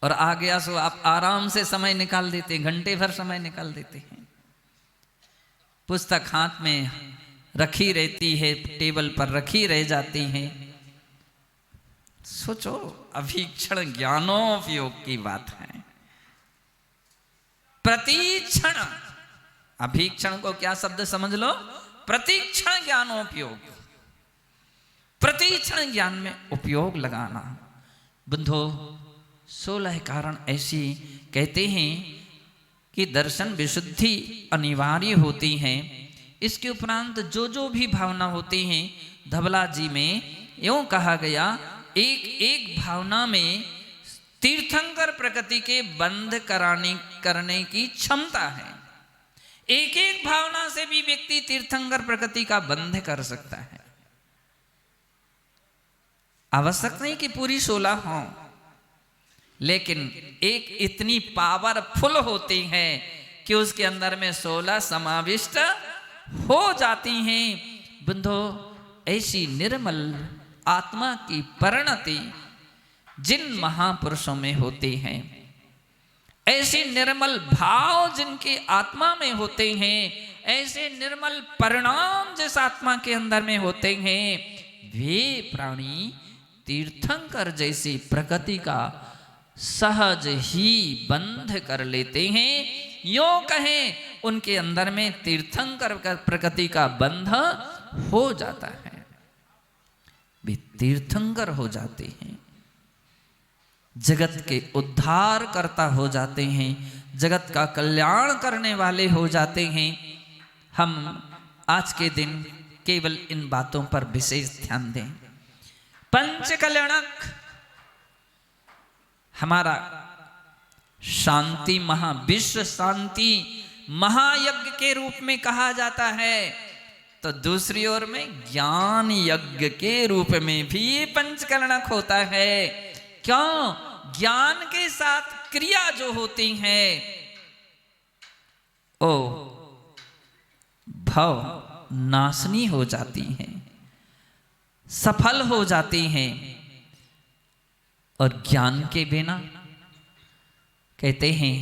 और आ गया सो आप आराम से समय निकाल देते, घंटे भर समय निकाल देते हैं। पुस्तक हाथ में रखी रहती है, टेबल पर रखी रह जाती है। सोचो, अभीक्षण ज्ञानोपयोग की बात है। प्रतिक्षण, अभीक्षण को क्या शब्द समझ लो, प्रतिक्षण ज्ञानोपयोग, प्रतिक्षण ज्ञान में उपयोग लगाना। बंधो, 16 कारण ऐसी कहते हैं कि दर्शन विशुद्धि अनिवार्य होती है। इसके उपरांत जो जो भी भावना होती हैं, धवला जी में यूं कहा गया, एक एक भावना में तीर्थंकर प्रकृति के बंध करने की क्षमता है। एक एक भावना से भी व्यक्ति तीर्थंकर प्रकृति का बंध कर सकता है। आवश्यक नहीं कि पूरी 16 हों, लेकिन एक इतनी पावरफुल होती है कि उसके अंदर में 16 समाविष्ट हो जाती हैं। बंधो, ऐसी निर्मल आत्मा की परिणति जिन महापुरुषों में होती है, ऐसे निर्मल भाव जिनके आत्मा में होते हैं, ऐसे निर्मल परिणाम जिस आत्मा के अंदर में होते हैं, वे प्राणी तीर्थंकर जैसी प्रकृति का सहज ही बंध कर लेते हैं। यो कहें, उनके अंदर में तीर्थंकर प्रकृति का बंध हो जाता है, वे तीर्थंकर हो जाते हैं, जगत के उद्धार करता हो जाते हैं, जगत का कल्याण करने वाले हो जाते हैं। हम आज के दिन केवल इन बातों पर विशेष ध्यान दें। पंच कल्याणक हमारा शांति विश्व शांति महायज्ञ के रूप में कहा जाता है, तो दूसरी ओर में ज्ञान यज्ञ के रूप में भी पंचकरणक होता है। क्यों? ज्ञान के साथ क्रिया जो होती है, ओ भव नाशनी हो जाती हैं, सफल हो जाती हैं। और ज्ञान के बिना कहते हैं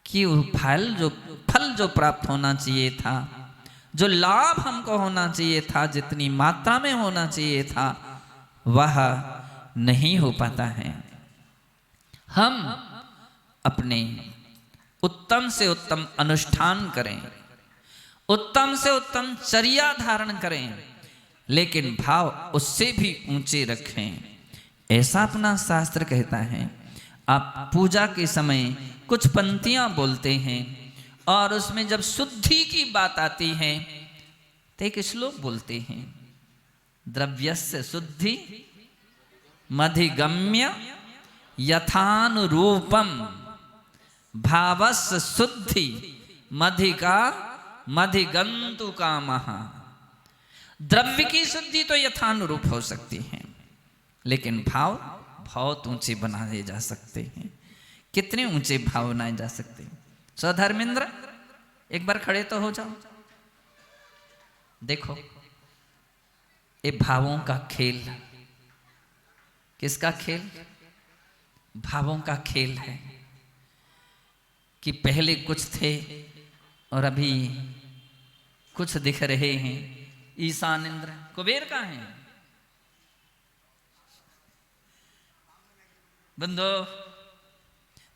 कि वो फल जो प्राप्त होना चाहिए था, जो लाभ हमको होना चाहिए था, जितनी मात्रा में होना चाहिए था, वह नहीं हो पाता है। हम अपने उत्तम से उत्तम अनुष्ठान करें, उत्तम से उत्तम चर्या धारण करें, लेकिन भाव उससे भी ऊंचे रखें। ऐसा अपना शास्त्र कहता है। आप पूजा के समय कुछ पंक्तियां बोलते हैं और उसमें जब शुद्धि की बात आती है तो एक श्लोक बोलते हैं, द्रव्यस्य शुद्धि मधिगम्य यथानुरूपम भावस्य शुद्धि मधिगंतु कामः। द्रव्य की शुद्धि तो यथानुरूप हो सकती है, लेकिन भाव बहुत ऊंचे बनाए जा सकते हैं। कितने ऊंचे भाव बनाए जा सकते हैं। स्वधर्मेंद्र, एक बार खड़े तो हो जाओ। देखो, ये भावों का खेल, किसका खेल? भावों का खेल है कि पहले कुछ थे और अभी कुछ दिख रहे हैं। ईशान इंद्र, कुबेर कहाँ है? बंधो,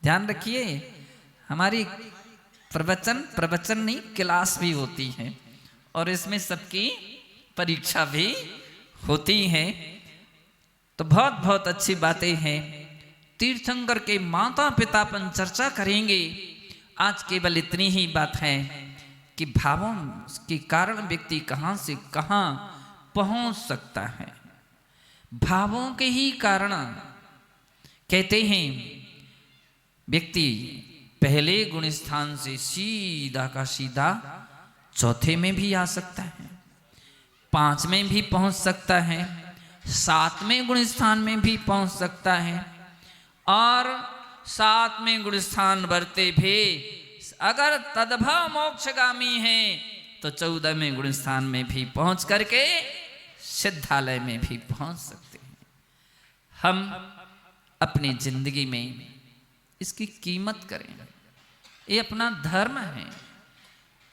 ध्यान रखिए, हमारी प्रवचन नहीं, क्लास भी होती है और इसमें सबकी परीक्षा भी होती है। तो बहुत बहुत अच्छी बातें हैं। तीर्थंकर के माता पिता पर चर्चा करेंगे। आज केवल इतनी ही बात है कि भावों के कारण व्यक्ति कहां से कहां पहुंच सकता है। भावों के ही कारण कहते हैं व्यक्ति पहले गुण स्थान से सीधा का सीधा चौथे में भी आ सकता है, 5 में भी पहुंच सकता है, 7वें गुण स्थान में भी पहुंच सकता है, और 7वें गुण स्थान बढ़ते भी अगर तद्भव मोक्षगामी है तो 14वें गुण स्थान में भी पहुंच करके सिद्धालय में भी पहुंच सकते हैं। हम अपनी जिंदगी में इसकी कीमत करें। ये अपना धर्म है।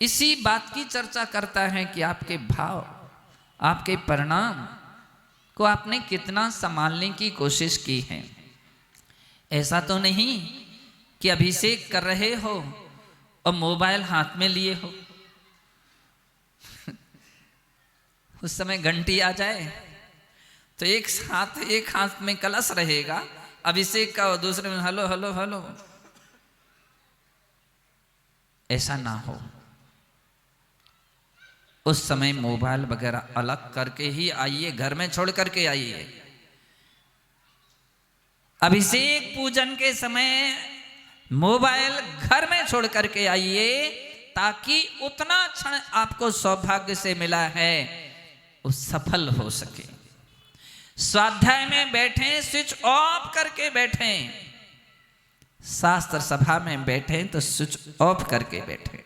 इसी बात की चर्चा करता है कि आपके भाव, आपके परिणाम को आपने कितना संभालने की कोशिश की है। ऐसा तो नहीं कि अभिषेक कर रहे हो और मोबाइल हाथ में लिए हो, उस समय घंटी आ जाए तो एक हाथ में कलश रहेगा अभिषेक का और दूसरे में हेलो हेलो हेलो। ऐसा ना हो। उस समय मोबाइल वगैरह अलग करके ही आइए, घर में छोड़ करके आइए। अभिषेक पूजन के समय मोबाइल घर में छोड़ करके आइए, ताकि उतना क्षण आपको सौभाग्य से मिला है वो सफल हो सके। स्वाध्याय में बैठे स्विच ऑफ करके बैठे, शास्त्र सभा में बैठे तो स्विच ऑफ करके बैठे।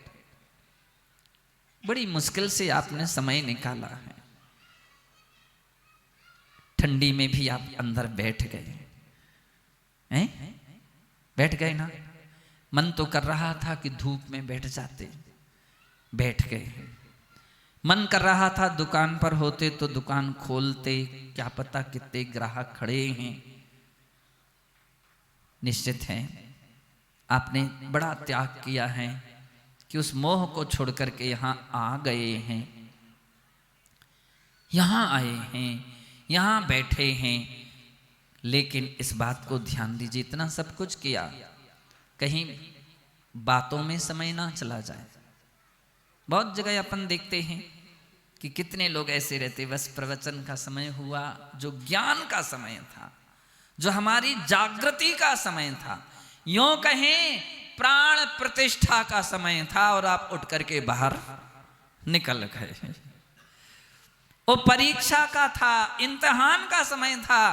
बड़ी मुश्किल से आपने समय निकाला है। ठंडी में भी आप अंदर बैठ गए हैं, बैठ गए ना। मन तो कर रहा था कि धूप में बैठ जाते, बैठ गए। मन कर रहा था दुकान पर होते तो दुकान खोलते, क्या पता कितने ग्राहक खड़े हैं। निश्चित है आपने बड़ा त्याग किया है कि उस मोह को छोड़ करके यहाँ आ गए हैं, यहाँ आए हैं, यहाँ बैठे हैं। लेकिन इस बात को ध्यान दीजिए, इतना सब कुछ किया, कहीं बातों में समय ना चला जाए। बहुत जगह अपन देखते हैं कि कितने लोग ऐसे रहते, बस प्रवचन का समय हुआ, जो ज्ञान का समय था, जो हमारी जागृति का समय था, यूं कहें प्राण प्रतिष्ठा का समय था, और आप उठ करके बाहर निकल गए। वो परीक्षा का था, इम्तिहान का समय था,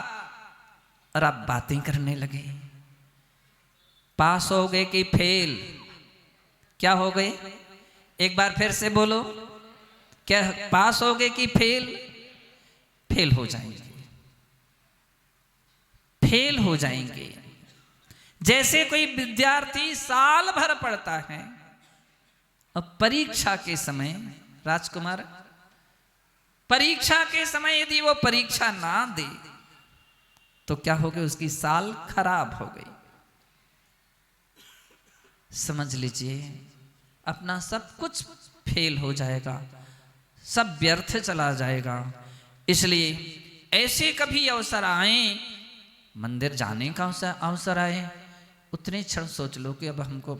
और आप बातें करने लगे। पास हो गए कि फेल? क्या हो गए? एक बार फिर से बोलो, क्या पास हो गए कि फेल? फेल हो जाएंगे, फेल हो जाएंगे। जैसे कोई विद्यार्थी साल भर पढ़ता है और परीक्षा के समय, राजकुमार, परीक्षा के समय यदि वो परीक्षा ना दे तो क्या हो गया? उसकी साल खराब हो गई। समझ लीजिए, अपना सब कुछ फेल हो जाएगा, सब व्यर्थ चला जाएगा। इसलिए ऐसे कभी अवसर आए, मंदिर जाने का अवसर आए, उतने क्षण सोच लो कि अब हमको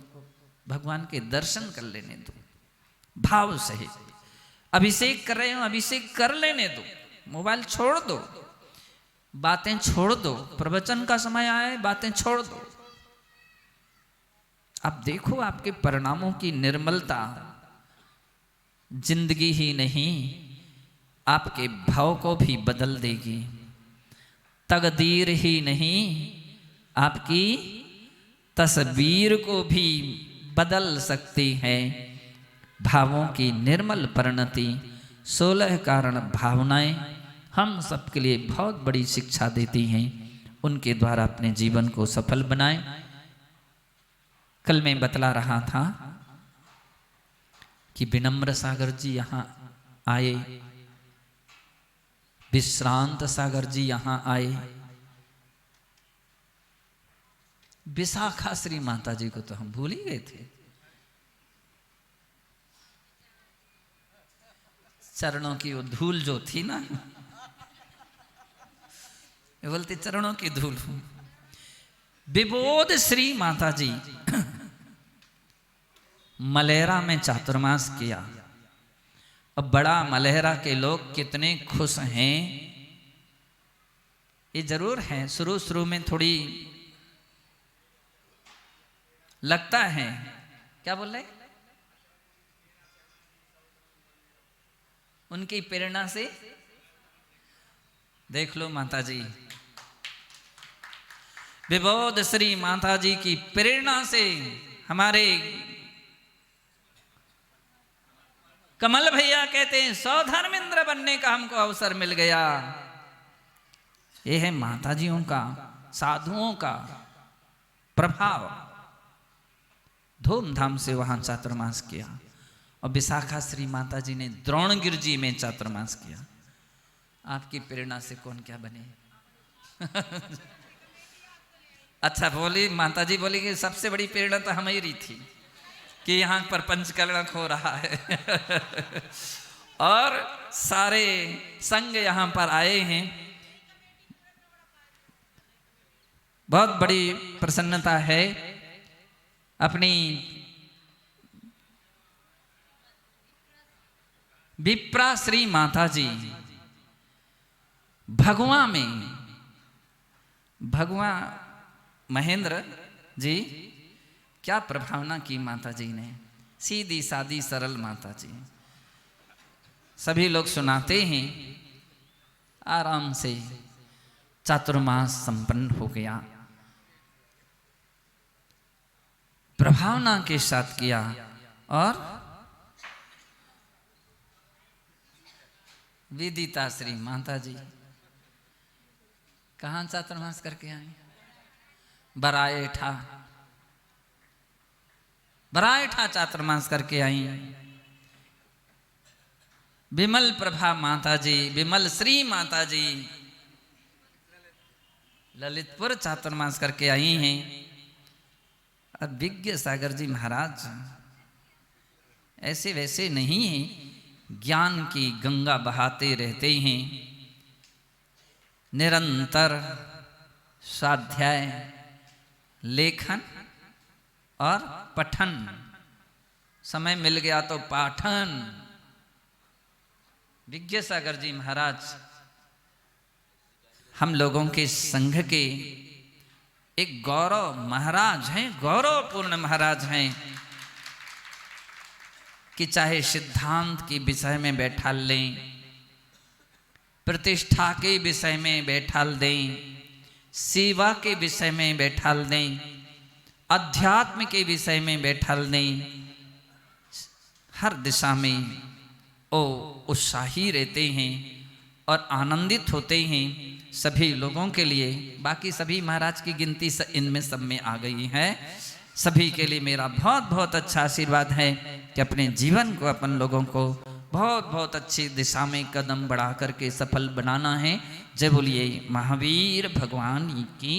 भगवान के दर्शन कर लेने दो, भाव सहित। अभिषेक कर रहे हो, अभिषेक कर लेने दो, मोबाइल छोड़ दो, बातें छोड़ दो। प्रवचन का समय आए, बातें छोड़ दो। अब देखो आपके परिणामों की निर्मलता जिंदगी ही नहीं, आपके भाव को भी बदल देगी। तकदीर ही नहीं, आपकी तस्वीर को भी बदल सकती है। भावों की निर्मल परिणति, 16 कारण भावनाएं हम सबके लिए बहुत बड़ी शिक्षा देती हैं। उनके द्वारा अपने जीवन को सफल बनाएं। कल मैं बतला रहा था कि विनम्र सागर जी यहाँ आए, विश्रांत सागर जी यहाँ आए, विशाखा श्री माता जी को तो हम भूल ही गए थे। चरणों की वो धूल जो थी ना, बोलते चरणों की धूल। विबोध श्री माता जी मलेरा में चातुर्मास किया। अब बड़ा मलेरा के लोग कितने खुश हैं, ये जरूर है। शुरू शुरू में थोड़ी लगता है, क्या बोल रहे, उनकी प्रेरणा से। देख लो माता जी, विबोध श्री माता जी की प्रेरणा से हमारे कमल भैया कहते हैं सौधर्मेंद्र बनने का हमको अवसर मिल गया। ये है माता जियों का साधुओं का प्रभाव, धूमधाम से वहां चातुर्मास किया। और विशाखा श्री माता जी ने द्रोणगिर जी में चातुर्मास किया। आपकी प्रेरणा से कौन क्या बने? अच्छा बोली माता जी, बोली कि सबसे बड़ी प्रेरणा तो हमारी थी कि यहाँ पर पंचकलक हो रहा है और सारे संघ यहाँ पर आए हैं। बहुत बड़ी प्रसन्नता है। अपनी विप्रा श्री माता जी भगवा में, भगवा महेंद्र जी, क्या प्रभावना की माता जी ने। सीधी सादी सरल माता जी, सभी लोग सुनाते हैं। आराम से चातुर्मास संपन्न हो गया, प्रभावना के साथ किया। और विदिता श्री माता जी कहाँ चातुर्मास करके आए? बराएठा, बराएठा चातुर्मास करके आई। विमल प्रभा माता जी, विमल श्री माता जी ललितपुर चातुर्मास करके आई हैं। अब विज्ञ सागर जी महाराज ऐसे वैसे नहीं हैं, ज्ञान की गंगा बहाते रहते हैं। निरंतर स्वाध्याय, लेखन और पठन, समय मिल गया तो पाठन। विज्ञ सागर जी महाराज हम लोगों के संघ के एक गौरव महाराज हैं, गौरवपूर्ण महाराज हैं कि चाहे सिद्धांत के विषय में बैठा लें, प्रतिष्ठा के विषय में बैठा दें, सेवा के विषय में बैठा दें, अध्यात्म के विषय में बैठा दें, हर दिशा में वो उत्साही रहते हैं और आनंदित होते हैं सभी लोगों के लिए। बाकी सभी महाराज की गिनती इनमें सब में आ गई है। सभी के लिए मेरा बहुत बहुत अच्छा आशीर्वाद है कि अपने जीवन को अपन लोगों को बहुत बहुत अच्छी दिशा में कदम बढ़ा करके सफल बनाना है। जय बोलिए महावीर भगवान की